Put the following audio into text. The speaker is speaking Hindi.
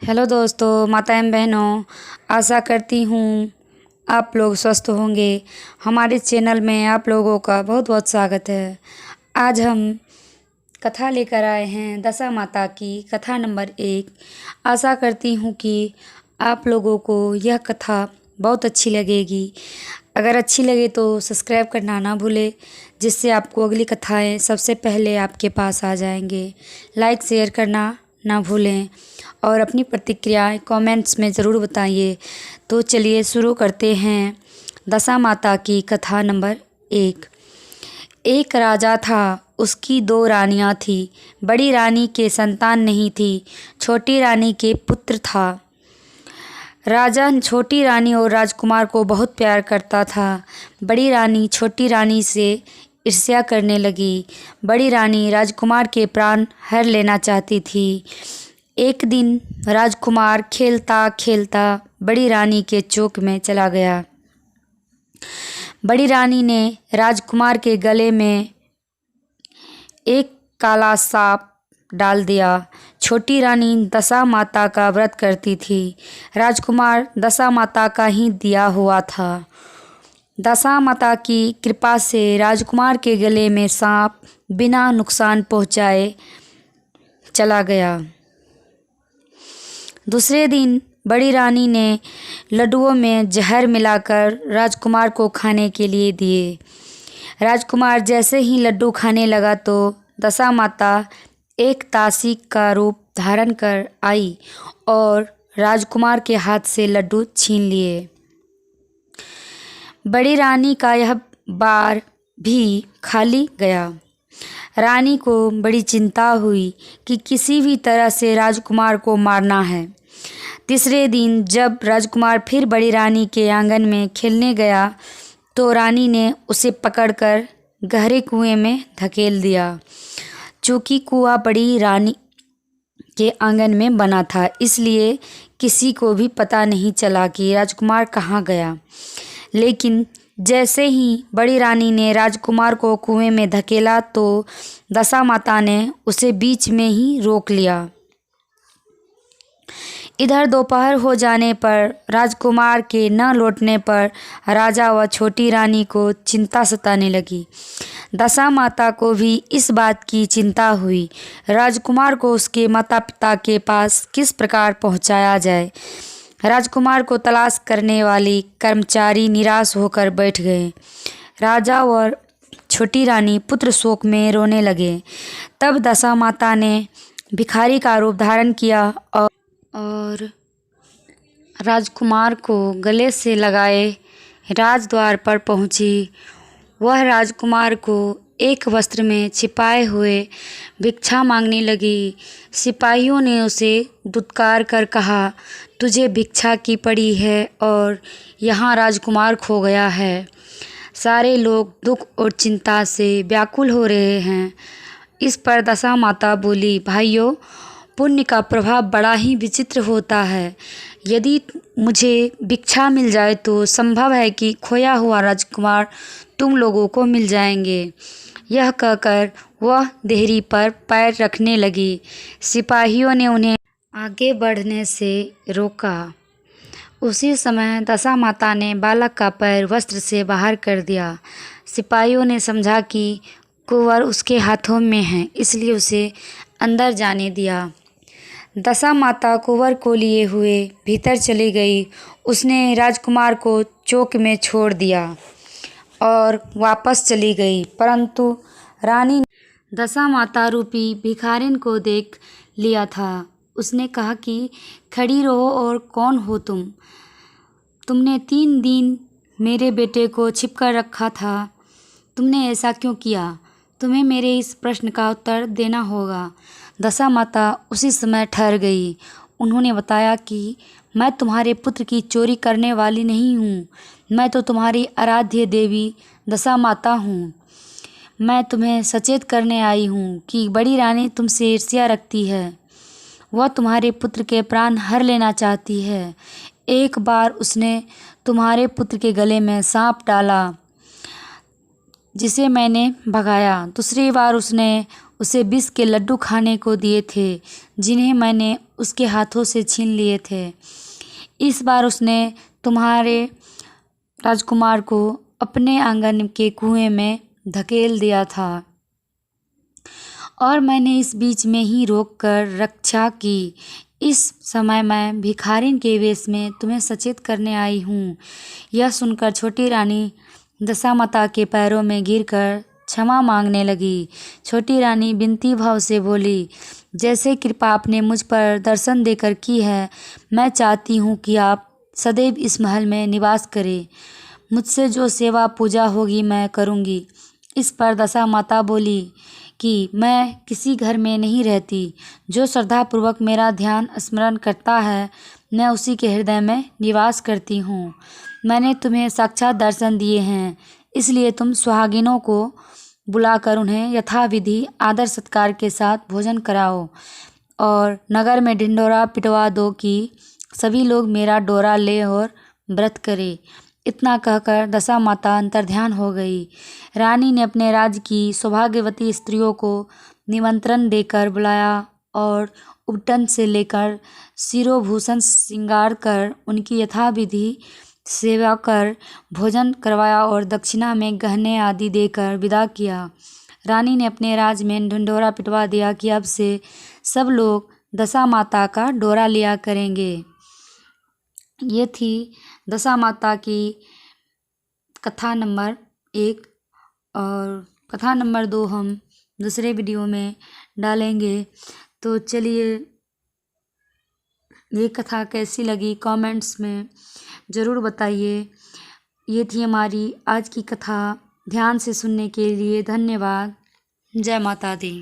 हेलो दोस्तों, माता एवं बहनों, आशा करती हूँ आप लोग स्वस्थ होंगे। हमारे चैनल में आप लोगों का बहुत बहुत स्वागत है। आज हम कथा लेकर आए हैं दशा माता की कथा नंबर 1। आशा करती हूँ कि आप लोगों को यह कथा बहुत अच्छी लगेगी। अगर अच्छी लगे तो सब्सक्राइब करना ना भूलें, जिससे आपको अगली कथाएं सबसे पहले आपके पास आ जाएंगे। लाइक शेयर करना ना भूलें और अपनी प्रतिक्रियाएं कमेंट्स में ज़रूर बताइए। तो चलिए शुरू करते हैं दशा माता की कथा नंबर 1। एक राजा था, उसकी 2 रानियां थीं। बड़ी रानी के संतान नहीं थी, छोटी रानी के पुत्र था। राजा छोटी रानी और राजकुमार को बहुत प्यार करता था। बड़ी रानी छोटी रानी से ईर्ष्या करने लगी। बड़ी रानी राजकुमार के प्राण हर लेना चाहती थी। एक दिन राजकुमार खेलता खेलता बड़ी रानी के चौक में चला गया। बड़ी रानी ने राजकुमार के गले में एक काला सांप डाल दिया। छोटी रानी दशा माता का व्रत करती थी। राजकुमार दशा माता का ही दिया हुआ था। दशा माता की कृपा से राजकुमार के गले में सांप बिना नुकसान पहुंचाए चला गया। दूसरे दिन बड़ी रानी ने लड्डुओं में जहर मिलाकर राजकुमार को खाने के लिए दिए। राजकुमार जैसे ही लड्डू खाने लगा तो दशा माता एक दासी का रूप धारण कर आई और राजकुमार के हाथ से लड्डू छीन लिए। बड़ी रानी का यह बार भी खाली गया। रानी को बड़ी चिंता हुई कि किसी भी तरह से राजकुमार को मारना है। तीसरे दिन जब राजकुमार फिर बड़ी रानी के आंगन में खेलने गया तो रानी ने उसे पकड़कर गहरे कुएं में धकेल दिया। चूँकि कुआं बड़ी रानी के आंगन में बना था, इसलिए किसी को भी पता नहीं चला कि राजकुमार कहाँ गया। लेकिन जैसे ही बड़ी रानी ने राजकुमार को कुएं में धकेला तो दशा माता ने उसे बीच में ही रोक लिया। इधर दोपहर हो जाने पर राजकुमार के न लौटने पर राजा व छोटी रानी को चिंता सताने लगी। दशा माता को भी इस बात की चिंता हुई, राजकुमार को उसके माता पिता के पास किस प्रकार पहुंचाया जाए। राजकुमार को तलाश करने वाली कर्मचारी निराश होकर बैठ गए। राजा और छोटी रानी पुत्र शोक में रोने लगे। तब दशा माता ने भिखारी का रूप धारण किया और राजकुमार को गले से लगाए राजद्वार पर पहुंची। वह राजकुमार को एक वस्त्र में छिपाए हुए भिक्षा मांगने लगी। सिपाहियों ने उसे दुत्कार कर कहा, तुझे भिक्षा की पड़ी है और यहाँ राजकुमार खो गया है। सारे लोग दुख और चिंता से व्याकुल हो रहे हैं। इस पर दशा माता बोली, भाइयों, पुण्य का प्रभाव बड़ा ही विचित्र होता है। यदि मुझे भिक्षा मिल जाए तो संभव है कि खोया हुआ राजकुमार तुम लोगों को मिल जाएंगे। यह कहकर वह देहरी पर पैर रखने लगी। सिपाहियों ने उन्हें आगे बढ़ने से रोका। उसी समय दशा माता ने बालक का पैर वस्त्र से बाहर कर दिया। सिपाहियों ने समझा कि कुंवर उसके हाथों में है, इसलिए उसे अंदर जाने दिया। दशा माता कुंवर को लिए हुए भीतर चली गई। उसने राजकुमार को चौक में छोड़ दिया और वापस चली गई। परंतु रानी ने दशा माता रूपी भिखारिन को देख लिया था। उसने कहा कि खड़ी रहो और कौन हो तुम? तुमने 3 दिन मेरे बेटे को छिपकर रखा था। तुमने ऐसा क्यों किया? तुम्हें मेरे इस प्रश्न का उत्तर देना होगा। दशा माता उसी समय ठहर गई। उन्होंने बताया कि मैं तुम्हारे पुत्र की चोरी करने वाली नहीं हूँ। मैं तो तुम्हारी आराध्य देवी दशा माता हूँ। मैं तुम्हें सचेत करने आई हूँ कि बड़ी रानी तुमसे ईर्ष्या रखती है। वह तुम्हारे पुत्र के प्राण हर लेना चाहती है। एक बार उसने तुम्हारे पुत्र के गले में सांप डाला, जिसे मैंने भगाया। दूसरी बार उसने उसे विष के लड्डू खाने को दिए थे, जिन्हें मैंने उसके हाथों से छीन लिए थे। इस बार उसने तुम्हारे राजकुमार को अपने आंगन के कुएं में धकेल दिया था और मैंने इस बीच में ही रोककर रक्षा की। इस समय मैं भिखारिन के वेश में तुम्हें सचेत करने आई हूँ। यह सुनकर छोटी रानी दशामाता के पैरों में गिरकर क्षमा मांगने लगी। छोटी रानी विनती भाव से बोली, जैसे कृपा आपने मुझ पर दर्शन देकर की है, मैं चाहती हूँ कि आप सदैव इस महल में निवास करें। मुझसे जो सेवा पूजा होगी मैं करूँगी। इस पर दशामाता बोली कि मैं किसी घर में नहीं रहती। जो श्रद्धापूर्वक मेरा ध्यान स्मरण करता है, मैं उसी के हृदय में निवास करती हूँ। मैंने तुम्हें साक्षात दर्शन दिए हैं, इसलिए तुम सुहागिनों को बुलाकर उन्हें यथाविधि आदर सत्कार के साथ भोजन कराओ और नगर में ढिंढोरा पिटवा दो कि सभी लोग मेरा डोरा ले और व्रत करें। इतना कहकर दशामाता अंतर्ध्यान हो गई। रानी ने अपने राज्य की सौभाग्यवती स्त्रियों को निमंत्रण देकर बुलाया और उपटन से लेकर शिरोभूषण श्रृंगार कर उनकी यथाविधि सेवा कर भोजन करवाया और दक्षिणा में गहने आदि देकर विदा किया। रानी ने अपने राज्य में ढिंढोरा पिटवा दिया कि अब से सब लोग दशामाता का डोरा लिया करेंगे। ये थी दशामाता की कथा नंबर 1 और कथा नंबर 2 हम दूसरे वीडियो में डालेंगे। तो चलिए, ये कथा कैसी लगी कमेंट्स में ज़रूर बताइए। ये थी हमारी आज की कथा। ध्यान से सुनने के लिए धन्यवाद। जय माता दी।